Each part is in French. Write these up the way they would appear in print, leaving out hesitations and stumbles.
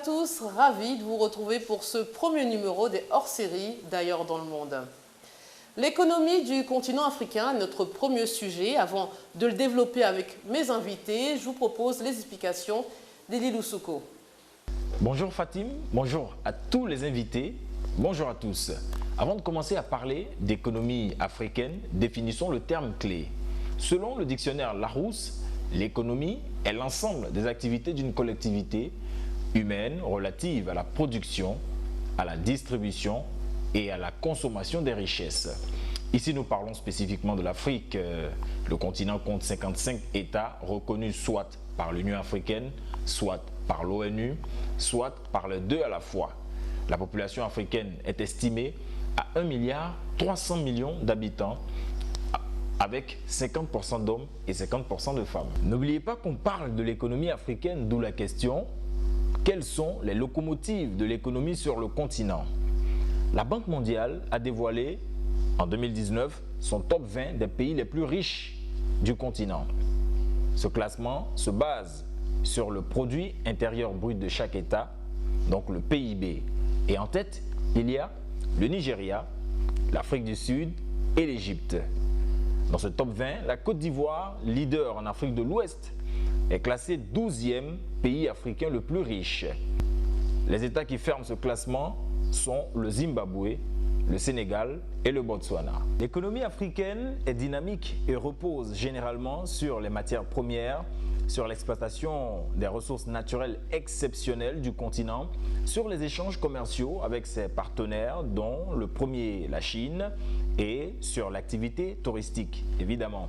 tous, ravi de vous retrouver pour ce premier numéro des hors-séries d'Ailleurs dans le monde. L'économie du continent africain est notre premier sujet. Avant de le développer avec mes invités, je vous propose les explications d'Eli Loussouko. Bonjour Fatim, bonjour à tous les invités, bonjour à tous. Avant de commencer à parler d'économie africaine, définissons le terme clé. Selon le dictionnaire Larousse, l'économie est l'ensemble des activités d'une collectivité humaine relative à la production, à la distribution et à la consommation des richesses. Ici, nous parlons spécifiquement de l'Afrique. Le continent compte 55 États reconnus soit par l'Union africaine, soit par l'ONU, soit par les deux à la fois. La population africaine est estimée à 1,3 milliard d'habitants, avec 50% d'hommes et 50% de femmes. N'oubliez pas qu'on parle de l'économie africaine, d'où la question: quelles sont les locomotives de l'économie sur le continent? La Banque mondiale a dévoilé en 2019 son top 20 des pays les plus riches du continent. Ce classement se base sur le produit intérieur brut de chaque État, donc le PIB. Et en tête, il y a le Nigeria, l'Afrique du Sud et l'Égypte. Dans ce top 20, la Côte d'Ivoire, leader en Afrique de l'Ouest, est classée 12e pays africain le plus riche. Les États qui ferment ce classement sont le Zimbabwe, le Sénégal et le Botswana. L'économie africaine est dynamique et repose généralement sur les matières premières, sur l'exploitation des ressources naturelles exceptionnelles du continent, sur les échanges commerciaux avec ses partenaires, dont le premier, la Chine, et sur l'activité touristique, évidemment.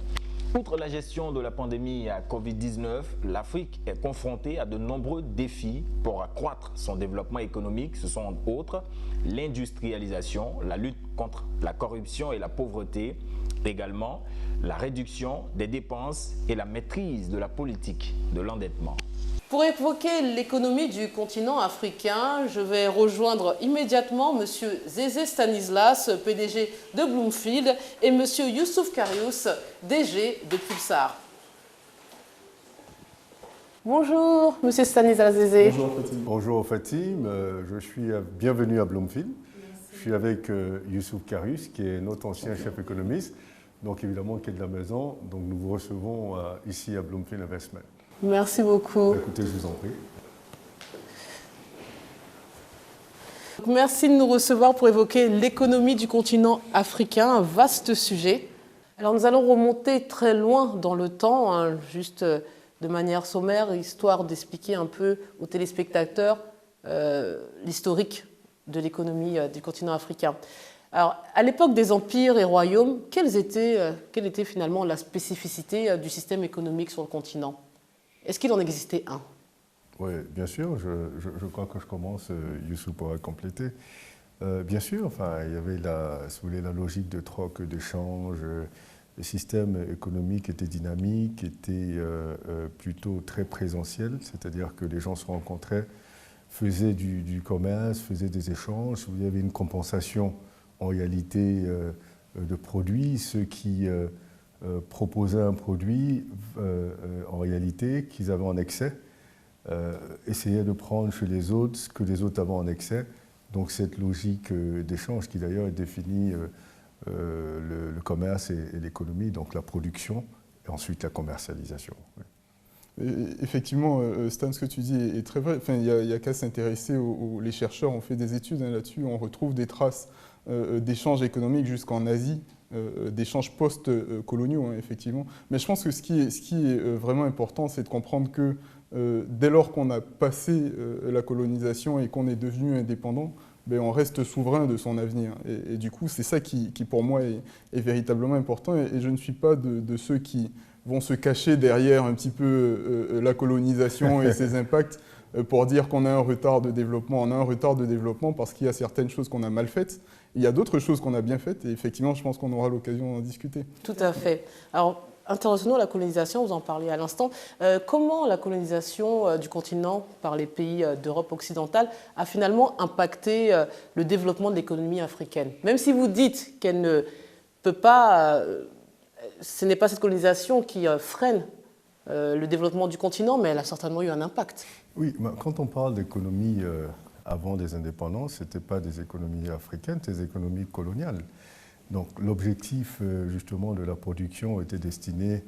Outre la gestion de la pandémie à Covid-19, l'Afrique est confrontée à de nombreux défis pour accroître son développement économique. Ce sont entre autres l'industrialisation, la lutte contre la corruption et la pauvreté, également la réduction des dépenses et la maîtrise de la politique de l'endettement. Pour évoquer l'économie du continent africain, je vais rejoindre immédiatement M. Zézé Stanislas, PDG de Bloomfield, et M. Youssouf Karious, DG de Pulsar. Bonjour, M. Stanislas Zézé. Bonjour Fatim. Bonjour Fatim, je suis bienvenue à Bloomfield. Je suis avec Youssouf Karious, qui est notre ancien chef économiste, donc évidemment qui est de la maison. Donc nous vous recevons ici à Bloomfield Investment. Merci beaucoup. Écoutez, je vous en prie. Merci de nous recevoir pour évoquer l'économie du continent africain, un vaste sujet. Alors nous allons remonter très loin dans le temps, hein, juste de manière sommaire, histoire d'expliquer un peu aux téléspectateurs l'historique de l'économie du continent africain. Alors, à l'époque des empires et royaumes, quelle était finalement la spécificité du système économique sur le continent? Est-ce qu'il en existait un? Oui, bien sûr. Je crois que je commence, Youssouf pourra compléter. Bien sûr, enfin, il y avait la logique de troc, d'échange. Le système économique était dynamique, était plutôt très présentiel, c'est-à-dire que les gens se rencontraient, faisaient du commerce, faisaient des échanges. Il y avait une compensation en réalité de produits. Ceux qui proposaient un produit, en réalité, qu'ils avaient en excès, essayaient de prendre chez les autres ce que les autres avaient en excès. Donc cette logique d'échange qui d'ailleurs définit le commerce et l'économie, donc la production et ensuite la commercialisation. Oui. Effectivement, Stan, ce que tu dis est très vrai. Enfin, il y a qu'à s'intéresser les chercheurs ont fait des études là-dessus. On retrouve des traces d'échanges économiques jusqu'en Asie, d'échanges post-coloniaux, hein, effectivement. Mais je pense que ce qui est vraiment important, c'est de comprendre que dès lors qu'on a passé la colonisation et qu'on est devenu indépendant, ben, on reste souverain de son avenir. Et du coup, c'est ça qui pour moi, est véritablement important. Et je ne suis pas de ceux qui vont se cacher derrière un petit peu la colonisation et ses impacts pour dire qu'on a un retard de développement. On a un retard de développement parce qu'il y a certaines choses qu'on a mal faites. Il y a d'autres choses qu'on a bien faites. Et effectivement, je pense qu'on aura l'occasion d'en discuter. Tout à fait. Alors, intéressons-nous à la colonisation, vous en parliez à l'instant. Comment la colonisation du continent par les pays d'Europe occidentale a finalement impacté le développement de l'économie africaine? Même si vous dites qu'elle ne peut pas, ce n'est pas cette colonisation qui freine le développement du continent, mais elle a certainement eu un impact. Oui, quand on parle d'économie avant des indépendances, ce n'étaient pas des économies africaines, c'était des économies coloniales. Donc l'objectif justement de la production était destiné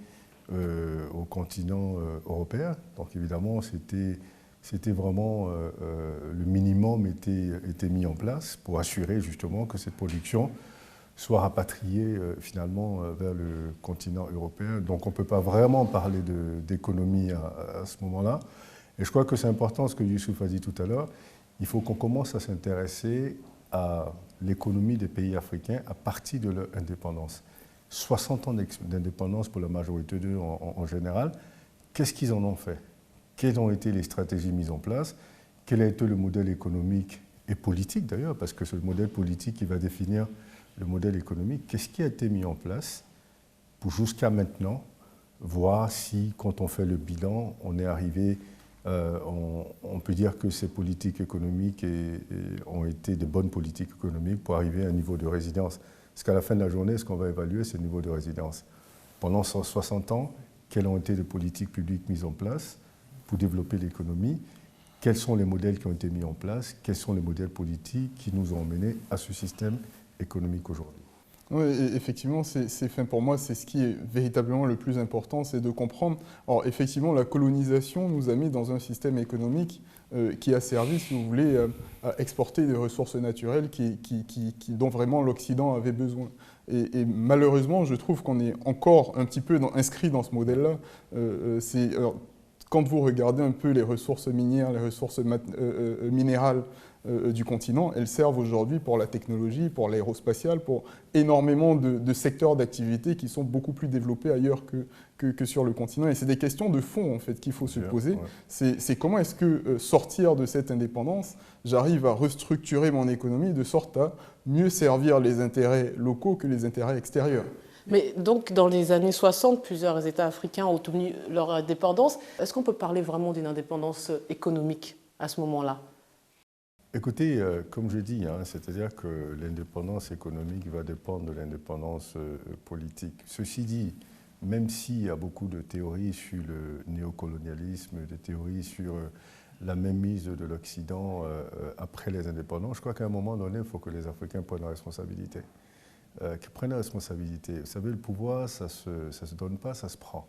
au continent européen. Donc évidemment, c'était vraiment le minimum était mis en place pour assurer justement que cette production soit rapatriée finalement vers le continent européen. Donc on ne peut pas vraiment parler d'économie à ce moment-là. Et je crois que c'est important ce que Youssouf a dit tout à l'heure. Il faut qu'on commence à s'intéresser à l'économie des pays africains à partir de leur indépendance. 60 ans d'indépendance pour la majorité d'eux en général. Qu'est-ce qu'ils en ont fait? Quelles ont été les stratégies mises en place? Quel a été le modèle économique et politique d'ailleurs, parce que c'est le modèle politique qui va définir le modèle économique. Qu'est-ce qui a été mis en place pour jusqu'à maintenant voir si, quand on fait le bilan, on est arrivé, on peut dire que ces politiques économiques ont été de bonnes politiques économiques pour arriver à un niveau de résilience. Parce qu'à la fin de la journée, ce qu'on va évaluer, c'est le niveau de résilience. Pendant 160 ans, quelles ont été les politiques publiques mises en place pour développer l'économie? Quels sont les modèles qui ont été mis en place? Quels sont les modèles politiques qui nous ont menés à ce système économique aujourd'hui? Oui, effectivement, pour moi, c'est ce qui est véritablement le plus important, c'est de comprendre. Alors, effectivement, la colonisation nous a mis dans un système économique qui a servi, si vous voulez, à exporter des ressources naturelles dont vraiment l'Occident avait besoin. Et malheureusement, je trouve qu'on est encore un petit peu inscrit dans ce modèle-là. Quand vous regardez un peu les ressources minières, les ressources minérales du continent, elles servent aujourd'hui pour la technologie, pour l'aérospatiale, pour énormément de secteurs d'activité qui sont beaucoup plus développés ailleurs que sur le continent. Et c'est des questions de fond en fait qu'il faut se poser. Ouais. C'est comment est-ce que sortir de cette indépendance, j'arrive à restructurer mon économie de sorte à mieux servir les intérêts locaux que les intérêts extérieurs. Mais donc, dans les années 60, plusieurs États africains ont obtenu leur indépendance. Est-ce qu'on peut parler vraiment d'une indépendance économique à ce moment-là? Écoutez, comme je dis, c'est-à-dire que l'indépendance économique va dépendre de l'indépendance politique. Ceci dit, même s'il y a beaucoup de théories sur le néocolonialisme, des théories sur la mainmise de l'Occident après les indépendances, je crois qu'à un moment donné, il faut que les Africains prennent la responsabilité. Qui prennent la responsabilité. Vous savez, le pouvoir, ça se donne pas, ça se prend.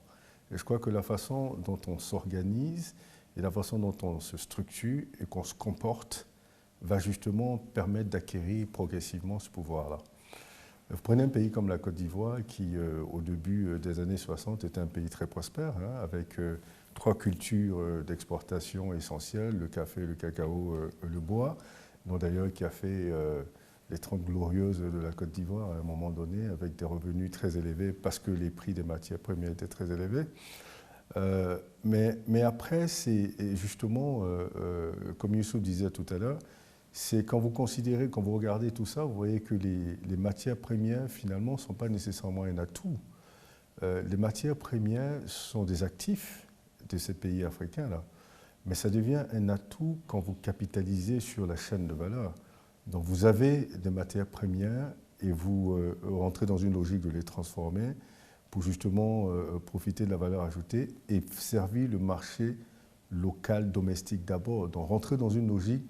Et je crois que la façon dont on s'organise et la façon dont on se structure et qu'on se comporte va justement permettre d'acquérir progressivement ce pouvoir-là. Vous prenez un pays comme la Côte d'Ivoire qui, au début des années 60, était un pays très prospère, avec 3 cultures d'exportation essentielles, le café, le cacao, le bois, dont d'ailleurs qui a fait les 30 glorieuses de la Côte d'Ivoire à un moment donné, avec des revenus très élevés parce que les prix des matières premières étaient très élevés. Mais après, c'est justement, comme Youssouf disait tout à l'heure, c'est quand vous considérez, quand vous regardez tout ça, vous voyez que les matières premières, finalement, ne sont pas nécessairement un atout. Les matières premières sont des actifs de ces pays africains-là, mais ça devient un atout quand vous capitalisez sur la chaîne de valeur. Donc vous avez des matières premières et vous rentrez dans une logique de les transformer pour justement profiter de la valeur ajoutée et servir le marché local, domestique d'abord. Donc rentrer dans une logique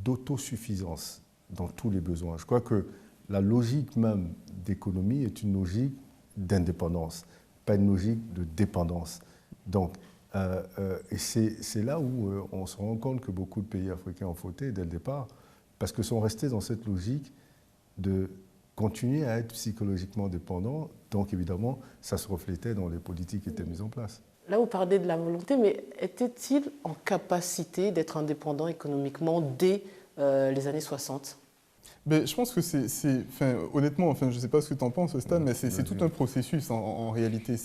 d'autosuffisance dans tous les besoins. Je crois que la logique même d'économie est une logique d'indépendance, pas une logique de dépendance. Donc, et c'est là où on se rend compte que beaucoup de pays africains ont fauté dès le départ, parce qu'ils sont restés dans cette logique de continuer à être psychologiquement dépendants. Donc évidemment, ça se reflétait dans les politiques qui étaient mises en place. Là, vous parlez de la volonté, mais était-il en capacité d'être indépendant économiquement dès les années 60 ? Mais je pense que honnêtement, je ne sais pas ce que tu en penses, Stan, mais c'est tout un processus en réalité.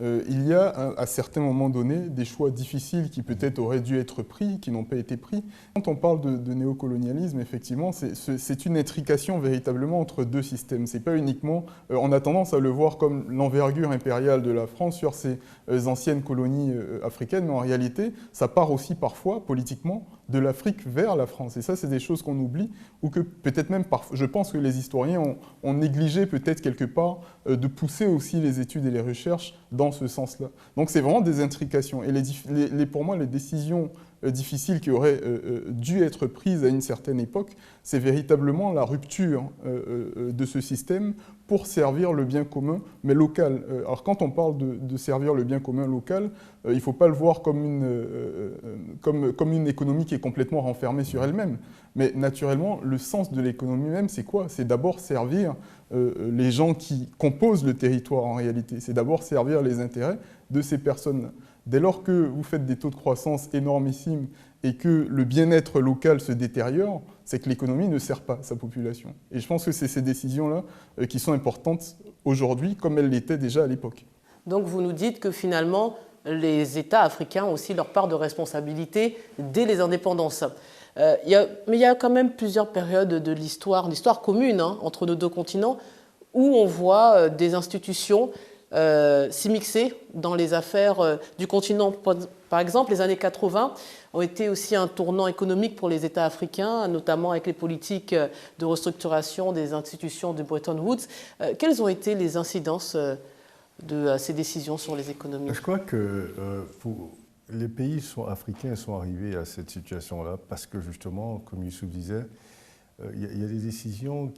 Il y a à certains moments donnés des choix difficiles qui peut-être auraient dû être pris, qui n'ont pas été pris. Quand on parle de néocolonialisme, effectivement, c'est une intrication véritablement entre deux systèmes. C'est pas uniquement, on a tendance à le voir comme l'envergure impériale de la France sur ses anciennes colonies africaines, mais en réalité, ça part aussi parfois, politiquement, de l'Afrique vers la France. Et ça, c'est des choses qu'on oublie, ou que peut-être même, je pense que les historiens ont négligé peut-être quelque part de pousser aussi les études et les recherches dans ce sens-là. Donc c'est vraiment des intrications. Et pour moi, les décisions difficiles qui auraient dû être prises à une certaine époque, c'est véritablement la rupture de ce système pour servir le bien commun, mais local. Alors quand on parle de servir le bien commun local, il ne faut pas le voir comme une économie qui est complètement renfermée sur elle-même. Mais naturellement, le sens de l'économie même, c'est quoi? C'est d'abord servir les gens qui composent le territoire en réalité. C'est d'abord servir les intérêts de ces personnes-là. Dès lors que vous faites des taux de croissance énormissimes et que le bien-être local se détériore, c'est que l'économie ne sert pas sa population. Et je pense que c'est ces décisions-là qui sont importantes aujourd'hui, comme elles l'étaient déjà à l'époque. Donc vous nous dites que finalement, les États africains ont aussi leur part de responsabilité dès les indépendances. Mais il y a quand même plusieurs périodes de l'histoire commune entre nos deux continents, où on voit des institutions s'immiscer dans les affaires du continent. Par exemple, les années 80 ont été aussi un tournant économique pour les États africains, notamment avec les politiques de restructuration des institutions de Bretton Woods. Quelles ont été les incidences de ces décisions sur les économies? Je crois que les pays africains sont arrivés à cette situation-là parce que justement, comme Youssouf disait, il y a des décisions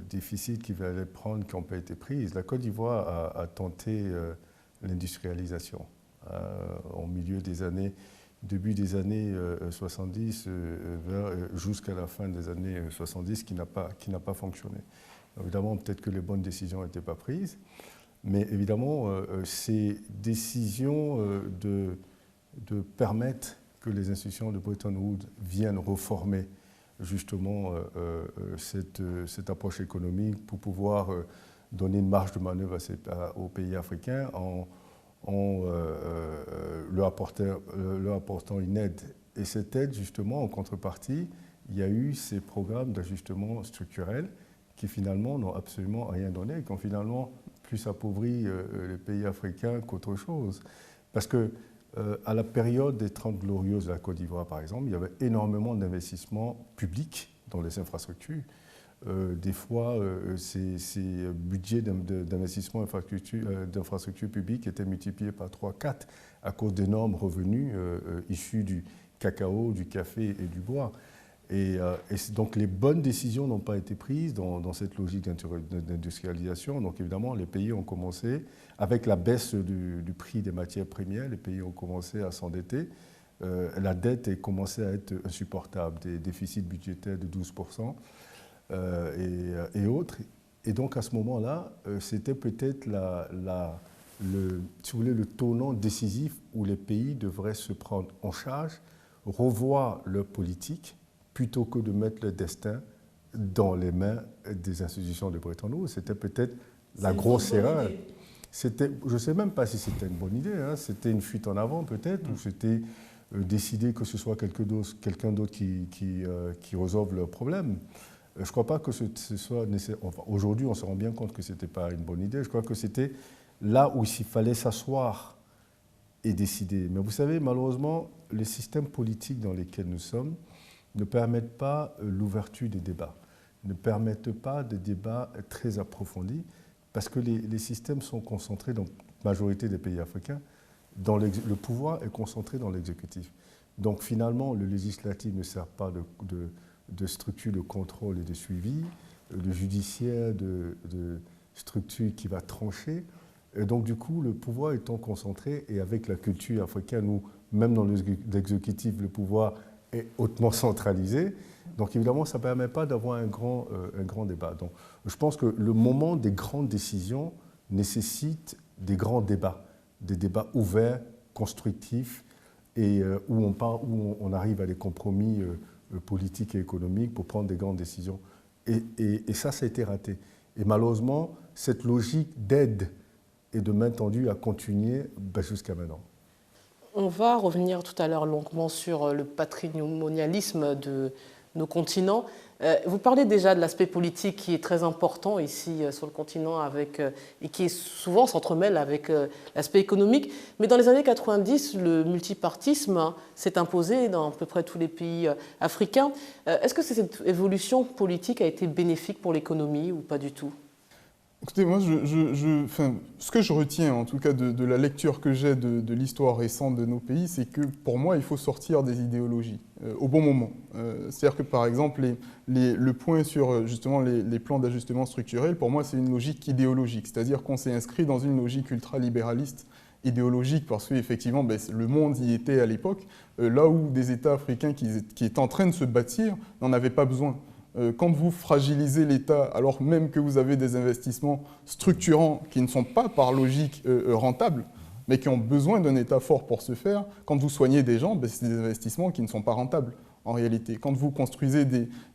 difficiles qui allaient prendre qui n'ont pas été prises. La Côte d'Ivoire a tenté l'industrialisation au milieu des années, début des années 70 jusqu'à la fin des années 70 qui n'a pas fonctionné. Évidemment, peut-être que les bonnes décisions n'étaient pas prises, mais évidemment, ces décisions de permettre que les institutions de Bretton Woods viennent reformer justement cette approche économique pour pouvoir donner une marge de manœuvre aux pays africains en leur apportant une aide. Et cette aide, justement, en contrepartie, il y a eu ces programmes d'ajustement structurel qui finalement n'ont absolument rien donné, qui ont finalement plus appauvri les pays africains qu'autre chose. Parce que à la période des 30 glorieuses de la Côte d'Ivoire, par exemple, il y avait énormément d'investissements publics dans les infrastructures. Des fois, ces budgets d'investissement d'infrastructures publiques étaient multipliés par 3, 4 à cause d'énormes revenus issus du cacao, du café et du bois. Et donc les bonnes décisions n'ont pas été prises dans cette logique d'industrialisation. Donc évidemment, les pays ont commencé, avec la baisse du prix des matières premières, les pays ont commencé à s'endetter. La dette a commencé à être insupportable, des déficits budgétaires de 12% et autres. Et donc à ce moment-là, c'était peut-être si vous voulez, le tournant décisif où les pays devraient se prendre en charge, revoir leur politique, plutôt que de mettre le destin dans les mains des institutions de Bretton Woods. C'était peut-être la grosse erreur. Je ne sais même pas si c'était une bonne idée. C'était une fuite en avant peut-être, ou c'était décider que ce soit quelqu'un d'autre qui résolve leurs problèmes. Je ne crois pas que ce soit nécessaire. Enfin, aujourd'hui, on se rend bien compte que ce n'était pas une bonne idée. Je crois que c'était là où il fallait s'asseoir et décider. Mais vous savez, malheureusement, les systèmes politiques dans lesquels nous sommes ne permettent pas l'ouverture des débats, ne permettent pas des débats très approfondis, parce que les systèmes sont concentrés dans la majorité des pays africains, le pouvoir est concentré dans l'exécutif. Donc finalement, le législatif ne sert pas de structure de contrôle et de suivi, le judiciaire de structure qui va trancher. Et donc du coup, le pouvoir étant concentré, et avec la culture africaine où même dans l'exécutif, le pouvoir est hautement centralisé. Donc évidemment, ça ne permet pas d'avoir un grand débat. Donc je pense que le moment des grandes décisions nécessite des grands débats, des débats ouverts, constructifs, et où on arrive à des compromis politiques et économiques pour prendre des grandes décisions. Et ça a été raté. Et malheureusement, cette logique d'aide et de main tendue a continué jusqu'à maintenant. On va revenir tout à l'heure longuement sur le patrimonialisme de nos continents. Vous parlez déjà de l'aspect politique qui est très important ici sur le continent et qui souvent s'entremêle avec l'aspect économique. Mais dans les années 90, le multipartisme s'est imposé dans à peu près tous les pays africains. Est-ce que cette évolution politique a été bénéfique pour l'économie ou pas du tout ? Écoutez, moi, enfin, ce que je retiens, en tout cas, de la lecture que j'ai de l'histoire récente de nos pays, c'est que, pour moi, il faut sortir des idéologies au bon moment. C'est-à-dire que, par exemple, le point sur, justement, les plans d'ajustement structurel, pour moi, c'est une logique idéologique. C'est-à-dire qu'on s'est inscrit dans une logique ultralibéraliste idéologique parce qu'effectivement, ben, le monde y était à l'époque, là où des États africains qui étaient en train de se bâtir n'en avaient pas besoin. Quand vous fragilisez l'État, alors même que vous avez des investissements structurants qui ne sont pas par logique rentables, mais qui ont besoin d'un État fort pour se faire, quand vous soignez des gens, ben, c'est des investissements qui ne sont pas rentables en réalité. Quand vous construisez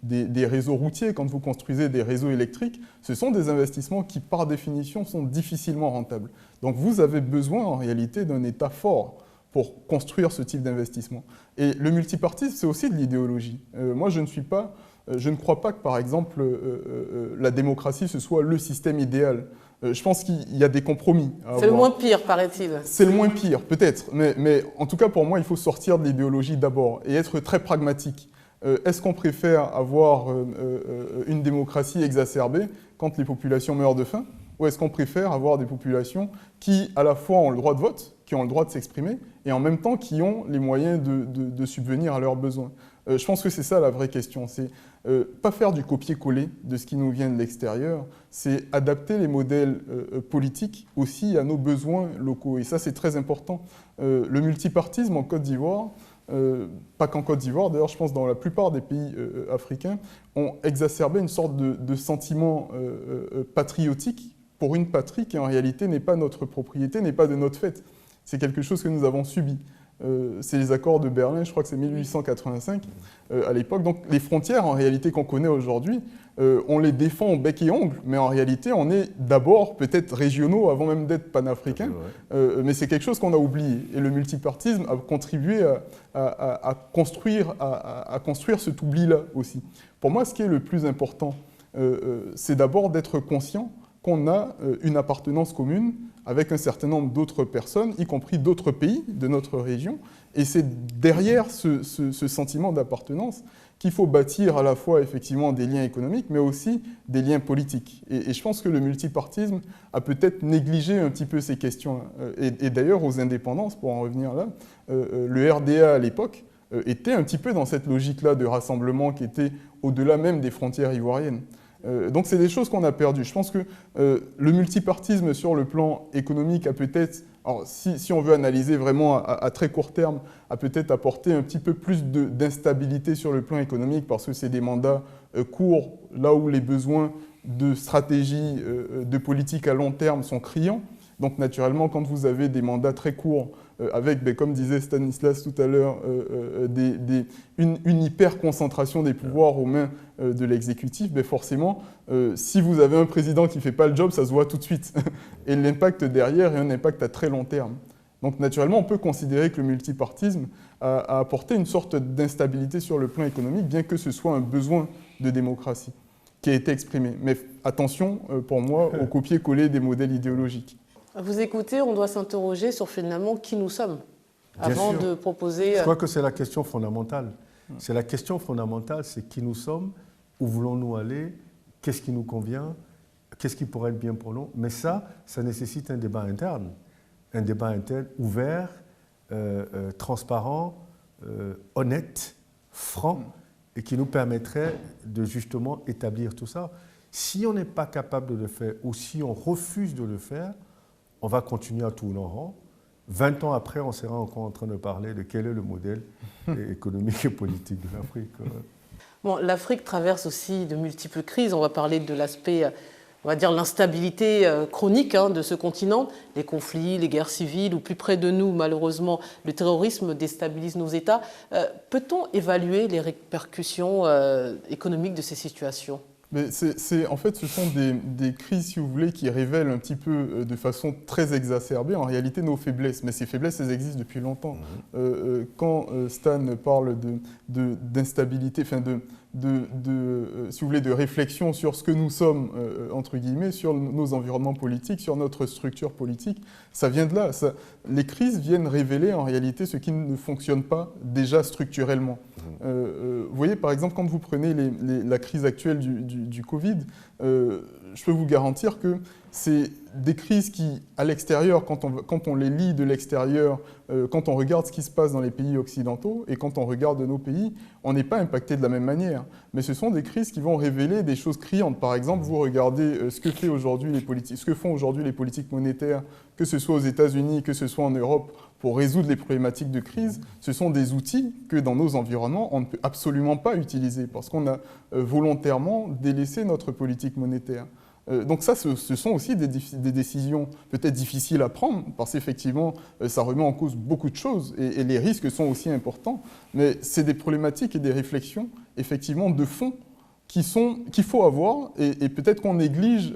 des réseaux routiers, quand vous construisez des réseaux électriques, ce sont des investissements qui, par définition, sont difficilement rentables. Donc vous avez besoin en réalité d'un État fort pour construire ce type d'investissement. Et le multipartisme, c'est aussi de l'idéologie. Moi, je ne crois pas que, par exemple, la démocratie, ce soit le système idéal. Je pense qu'il y a des compromis à avoir. C'est le moins pire, paraît-il. C'est le moins pire, peut-être. Mais en tout cas, pour moi, il faut sortir de l'idéologie d'abord et être très pragmatique. Est-ce qu'on préfère avoir une démocratie exacerbée quand les populations meurent de faim, ou est-ce qu'on préfère avoir des populations qui, à la fois, ont le droit de vote, qui ont le droit de s'exprimer, et en même temps qui ont les moyens de subvenir à leurs besoins? Je pense que c'est ça la vraie question. C'est pas faire du copier-coller de ce qui nous vient de l'extérieur, c'est adapter les modèles politiques aussi à nos besoins locaux. Et ça, c'est très important. Le multipartisme en Côte d'Ivoire, pas qu'en Côte d'Ivoire, d'ailleurs, je pense dans la plupart des pays africains, ont exacerbé une sorte de sentiment patriotique pour une patrie qui en réalité n'est pas notre propriété, n'est pas de notre fait. C'est quelque chose que nous avons subi. C'est les accords de Berlin, je crois que c'est 1885 à l'époque. Donc les frontières en réalité qu'on connaît aujourd'hui, on les défend au bec et ongle, mais en réalité on est d'abord peut-être régionaux avant même d'être panafricains, mais c'est quelque chose qu'on a oublié. Et le multipartisme a contribué à construire cet oubli-là aussi. Pour moi, ce qui est le plus important, c'est d'abord d'être conscient qu'on a une appartenance commune avec un certain nombre d'autres personnes, y compris d'autres pays de notre région. Et c'est derrière ce sentiment d'appartenance qu'il faut bâtir à la fois effectivement des liens économiques, mais aussi des liens politiques. Et je pense que le multipartisme a peut-être négligé un petit peu ces questions. Et d'ailleurs, aux indépendances, pour en revenir là, le RDA à l'époque était un petit peu dans cette logique-là de rassemblement qui était au-delà même des frontières ivoiriennes. Donc c'est des choses qu'on a perdues. Je pense que le multipartisme sur le plan économique a peut-être, si on veut analyser vraiment à très court terme, a peut-être apporté un petit peu plus d'instabilité sur le plan économique parce que c'est des mandats courts, là où les besoins de stratégie, de politique à long terme sont criants. Donc naturellement, quand vous avez des mandats très courts, avec, comme disait Stanislas tout à l'heure, une hyper-concentration des pouvoirs aux mains de l'exécutif, forcément, si vous avez un président qui ne fait pas le job, ça se voit tout de suite. Et l'impact derrière est un impact à très long terme. Donc naturellement, on peut considérer que le multipartisme a apporté une sorte d'instabilité sur le plan économique, bien que ce soit un besoin de démocratie qui a été exprimé. Mais attention, pour moi, au copier-coller des modèles idéologiques. À vous écouter, on doit s'interroger sur finalement qui nous sommes avant de proposer... Je crois que c'est la question fondamentale. C'est la question fondamentale, c'est qui nous sommes, où voulons-nous aller, qu'est-ce qui nous convient, qu'est-ce qui pourrait être bien pour nous. Mais ça nécessite un débat interne ouvert, transparent, honnête, franc, et qui nous permettrait de justement établir tout ça. Si on n'est pas capable de le faire, ou si on refuse de le faire, on va continuer à tourner en rond. 20 ans après, on sera encore en train de parler de quel est le modèle économique et politique de l'Afrique. Bon, l'Afrique traverse aussi de multiples crises. On va parler de l'aspect, on va dire l'instabilité chronique de ce continent, les conflits, les guerres civiles, ou plus près de nous, malheureusement, le terrorisme déstabilise nos États. Peut-on évaluer les répercussions économiques de ces situations ? Mais en fait, ce sont des crises, si vous voulez, qui révèlent un petit peu de façon très exacerbée, en réalité, nos faiblesses. Mais ces faiblesses, elles existent depuis longtemps. Quand Stan parle d'instabilité, enfin si vous voulez, de réflexion sur ce que nous sommes, entre guillemets, sur nos environnements politiques, sur notre structure politique, ça vient de là. Les crises viennent révéler, en réalité, ce qui ne fonctionne pas déjà structurellement. Vous voyez, par exemple, quand vous prenez la crise actuelle du Covid, je peux vous garantir que c'est des crises qui, à l'extérieur, quand on les lit de l'extérieur, quand on regarde ce qui se passe dans les pays occidentaux et quand on regarde nos pays, on n'est pas impacté de la même manière. Mais ce sont des crises qui vont révéler des choses criantes. Par exemple, vous regardez ce que font aujourd'hui les politiques monétaires, que ce soit aux États-Unis, que ce soit en Europe, pour résoudre les problématiques de crise. Ce sont des outils que dans nos environnements, on ne peut absolument pas utiliser parce qu'on a volontairement délaissé notre politique monétaire. Donc ça, ce sont aussi des décisions peut-être difficiles à prendre, parce qu'effectivement, ça remet en cause beaucoup de choses, et les risques sont aussi importants, mais c'est des problématiques et des réflexions, effectivement, de fond, qu'il faut avoir, et peut-être qu'on néglige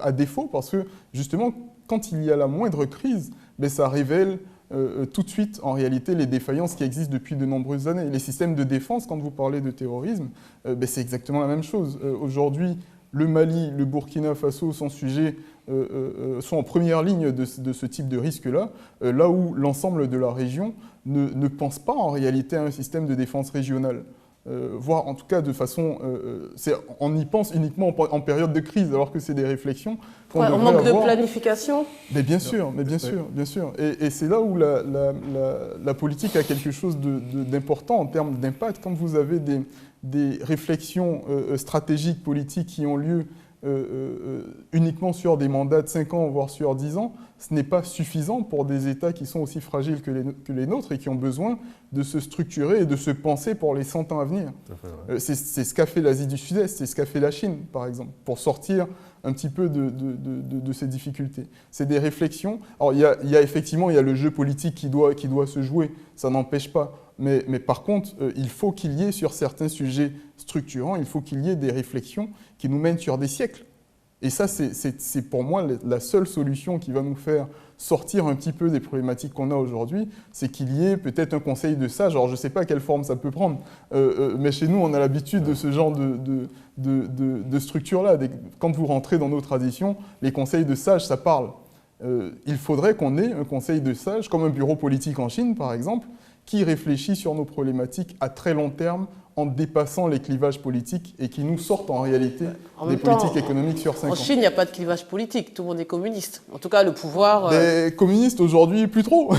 à défaut, parce que, justement, quand il y a la moindre crise, ben, ça révèle tout de suite, en réalité, les défaillances qui existent depuis de nombreuses années. Les systèmes de défense, quand vous parlez de terrorisme, ben, c'est exactement la même chose. Aujourd'hui, le Mali, le Burkina Faso sont en première ligne de ce type de risque-là, là où l'ensemble de la région ne pense pas en réalité à un système de défense régional. Voire en tout cas de façon... on y pense uniquement en période de crise, alors que c'est des réflexions qu'on devrait avoir. Manque de planification. Mais bien sûr, bien sûr. Et c'est là où la politique a quelque chose d'important en termes d'impact. Quand vous avez des réflexions stratégiques, politiques qui ont lieu uniquement sur des mandats de 5 ans, voire sur 10 ans, ce n'est pas suffisant pour des États qui sont aussi fragiles que les nôtres et qui ont besoin de se structurer et de se penser pour les 100 ans à venir. C'est ce qu'a fait l'Asie du Sud-Est, c'est ce qu'a fait la Chine, par exemple, pour sortir un petit peu de ces difficultés. C'est des réflexions. Alors, il y a effectivement le jeu politique qui doit se jouer, ça n'empêche pas. Mais par contre, il faut qu'il y ait sur certains sujets structurants, il faut qu'il y ait des réflexions qui nous mènent sur des siècles. Et ça, c'est pour moi la seule solution qui va nous faire sortir un petit peu des problématiques qu'on a aujourd'hui, c'est qu'il y ait peut-être un conseil de sages. Alors, je ne sais pas quelle forme ça peut prendre, mais chez nous, on a l'habitude de ce genre de structure-là. Quand vous rentrez dans nos traditions, les conseils de sages, ça parle. Il faudrait qu'on ait un conseil de sages, comme un bureau politique en Chine, par exemple, qui réfléchit sur nos problématiques à très long terme, en dépassant les clivages politiques et qui nous sortent en réalité des politiques économiques sur 5 ans. En Chine, il n'y a pas de clivage politique, tout le monde est communiste. En tout cas, le pouvoir... Des communistes aujourd'hui, plus trop. Non,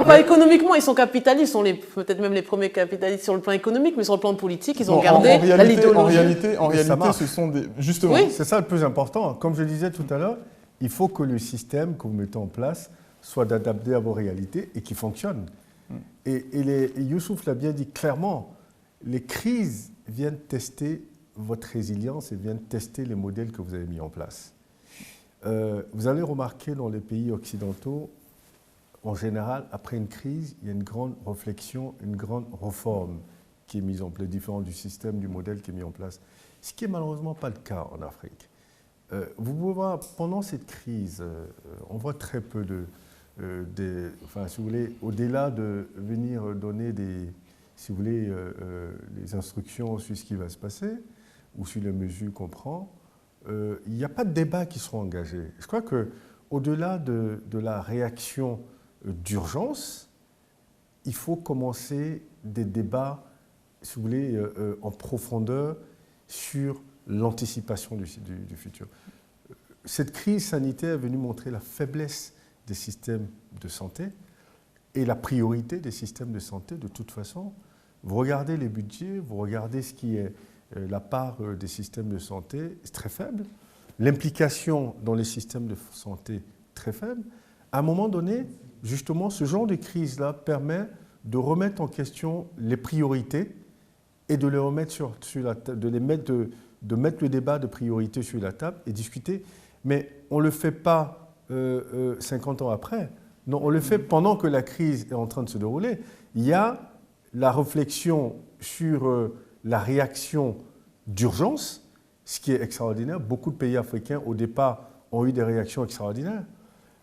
pas économiquement, ils sont capitalistes, ils sont peut-être même les premiers capitalistes sur le plan économique, mais sur le plan politique, ils ont gardé l'idéologie. En réalité, ce sont des... Justement. Oui. C'est ça le plus important. Comme je disais tout à l'heure, il faut que le système que vous mettez en place soit adapté à vos réalités et qui fonctionne. Et Youssouf l'a bien dit clairement, les crises viennent tester votre résilience et viennent tester les modèles que vous avez mis en place. Vous allez remarquer dans les pays occidentaux, en général, après une crise, il y a une grande réflexion, une grande réforme qui est mise en place, différent du système, du modèle qui est mis en place. Ce qui n'est malheureusement pas le cas en Afrique. Vous pouvez voir, pendant cette crise, on voit très peu enfin, si vous voulez, au-delà de venir donner si vous voulez, les instructions sur ce qui va se passer ou sur les mesures qu'on prend, il n'y a pas de débat qui seront engagés. Je crois qu'au-delà de la réaction d'urgence, il faut commencer des débats, si vous voulez, en profondeur sur l'anticipation du futur. Cette crise sanitaire est venue montrer la faiblesse des systèmes de santé et la priorité des systèmes de santé de toute façon. Vous regardez les budgets, vous regardez ce qui est la part des systèmes de santé, c'est très faible. L'implication dans les systèmes de santé, très faible. À un moment donné, justement, ce genre de crise-là permet de remettre en question les priorités et de les remettre sur la table, de mettre le débat de priorité sur la table et discuter. Mais on ne le fait pas 50 ans après. Non, on le fait pendant que la crise est en train de se dérouler. Il y a la réflexion sur la réaction d'urgence, ce qui est extraordinaire. Beaucoup de pays africains, au départ, ont eu des réactions extraordinaires.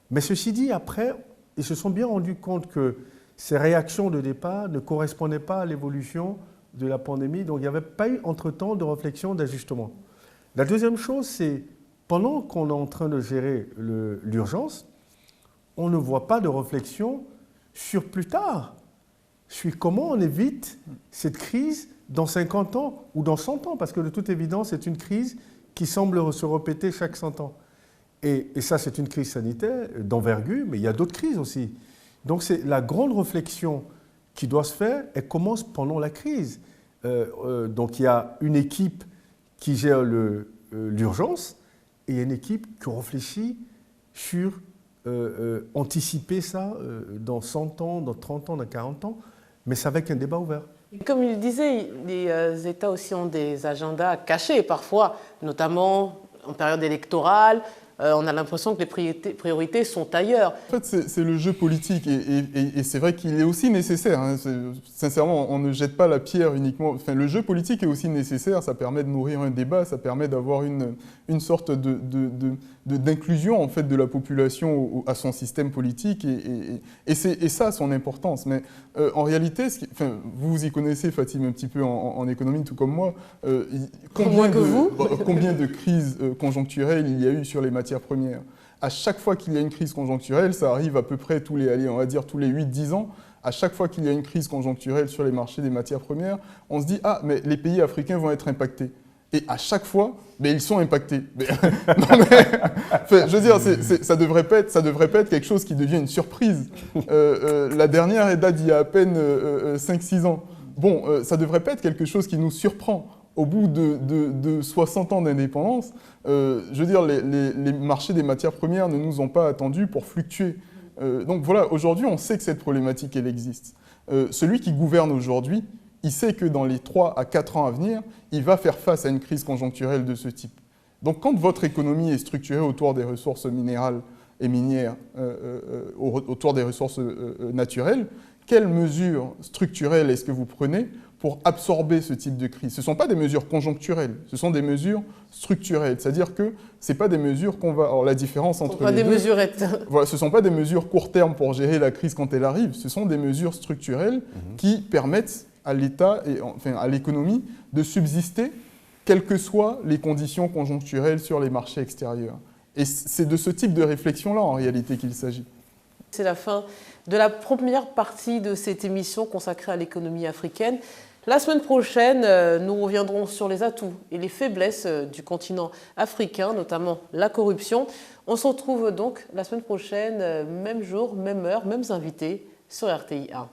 Mais ceci dit, après, ils se sont bien rendus compte que ces réactions de départ ne correspondaient pas à l'évolution de la pandémie. Donc, il n'y avait pas eu, entre-temps, de réflexion, d'ajustement. La deuxième chose, c'est pendant qu'on est en train de gérer l'urgence, on ne voit pas de réflexion sur plus tard, sur comment on évite cette crise dans 50 ans ou dans 100 ans, parce que de toute évidence, c'est une crise qui semble se répéter chaque 100 ans. Et ça, c'est une crise sanitaire d'envergure, mais il y a d'autres crises aussi. Donc c'est la grande réflexion qui doit se faire, elle commence pendant la crise. Donc il y a une équipe qui gère l'urgence et il y a une équipe qui réfléchit sur anticiper ça dans 100 ans, dans 30 ans, dans 40 ans, mais c'est avec un débat ouvert. Comme il disait, les États aussi ont des agendas cachés parfois, notamment en période électorale. On a l'impression que les priorités sont ailleurs. En fait, c'est le jeu politique et c'est vrai qu'il est aussi nécessaire. Hein. Sincèrement, on ne jette pas la pierre uniquement. Enfin, le jeu politique est aussi nécessaire, ça permet de nourrir un débat, ça permet d'avoir une sorte d'inclusion en fait, de la population à son système politique et ça a son importance. Mais en réalité, vous y connaissez, Fatim, un petit peu en économie, tout comme moi. Combien de crises conjoncturelles il y a eu sur les matières premières? À chaque fois qu'il y a une crise conjoncturelle, ça arrive à peu près tous les 8-10 ans, à chaque fois qu'il y a une crise conjoncturelle sur les marchés des matières premières, on se dit « Ah, mais les pays africains vont être impactés ». Et à chaque fois, ils sont impactés. Je veux dire, ça devrait pas être quelque chose qui devient une surprise. La dernière, elle date d'il y a à peine 5-6 ans. Bon, ça devrait pas être quelque chose qui nous surprend. Au bout de 60 ans d'indépendance, je veux dire, les marchés des matières premières ne nous ont pas attendus pour fluctuer. Donc voilà, aujourd'hui, on sait que cette problématique, elle existe. Celui qui gouverne aujourd'hui, il sait que dans les 3 à 4 ans à venir, il va faire face à une crise conjoncturelle de ce type. Donc quand votre économie est structurée autour des ressources minérales et minières, autour des ressources naturelles, quelles mesures structurelles est-ce que vous prenez pour absorber ce type de crise? Ce ne sont pas des mesures conjoncturelles, ce sont des mesures structurelles. C'est-à-dire que ce n'est pas des mesures qu'on va... Alors la différence entre les deux... Pas des mesurettes. Voilà, ce ne sont pas des mesures court terme pour gérer la crise quand elle arrive, ce sont des mesures structurelles qui permettent à l'État et enfin à l'économie de subsister, quelles que soient les conditions conjoncturelles sur les marchés extérieurs. Et c'est de ce type de réflexion-là, en réalité, qu'il s'agit. C'est la fin de la première partie de cette émission consacrée à l'économie africaine. La semaine prochaine, nous reviendrons sur les atouts et les faiblesses du continent africain, notamment la corruption. On se retrouve donc la semaine prochaine, même jour, même heure, mêmes invités sur RTI 1.